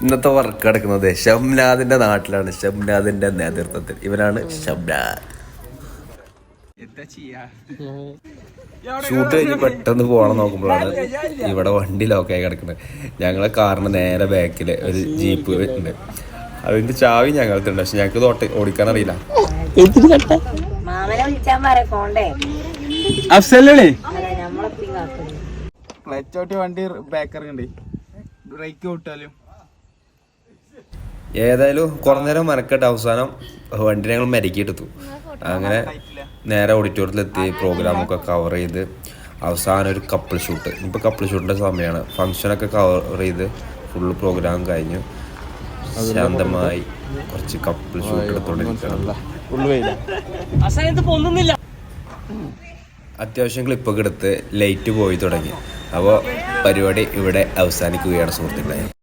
ഇന്നത്തെ വർക്ക് നടക്കുന്നത് ഷംനാദിന്റെ നാട്ടിലാണ്. ഷംനാദിന്റെ നേതൃത്വത്തിൽ ഇവരാണ് ഷംനാദ്. ഷൂട്ട് കഴിഞ്ഞ് പെട്ടെന്ന് പോകണം നോക്കുമ്പോഴാണ് ഇവിടെ വണ്ടി ലോക്കായി കിടക്കുന്നത്. ഞങ്ങളെ കാറിന് നേരെ ബാക്കില് ഒരു ജീപ്പ് ഉണ്ട്. അതിന്റെ ചാവി ഞങ്ങൾക്കുണ്ട്, പക്ഷെ ഞങ്ങൾക്ക് ഓടിക്കാൻ അറിയില്ല. വണ്ടി ബാക്കറുണ്ട്, ബ്രേക്ക് വിട്ടാലും. ഏതായാലും കുറേ നേരം മെനക്കെട്ട് അവസാനം വണ്ടി ഞങ്ങൾ മെരുക്കിയെടുത്തു. അങ്ങനെ നേരെ ഓഡിറ്റോറിയത്തിലെത്തി പ്രോഗ്രാമൊക്കെ കവർ ചെയ്ത് അവസാനം ഒരു കപ്പിൾ ഷൂട്ട്. ഇപ്പോൾ കപ്പിൾ ഷൂട്ടിൻ്റെ സമയമാണ്. ഫംഗ്ഷനൊക്കെ കവർ ചെയ്ത് ഫുള്ള് പ്രോഗ്രാം കഴിഞ്ഞു. ശാന്തമായി കുറച്ച് കപ്പിൾ ഷൂട്ട് എടുത്തോണ്ടിരിക്കണം. അത്യാവശ്യം ക്ലിപ്പൊക്കെ എടുത്ത് ലൈറ്റ് പോയി തുടങ്ങി. അപ്പോൾ പരിപാടി ഇവിടെ അവസാനിക്കുകയാണ് സുഹൃത്തുക്കളെ.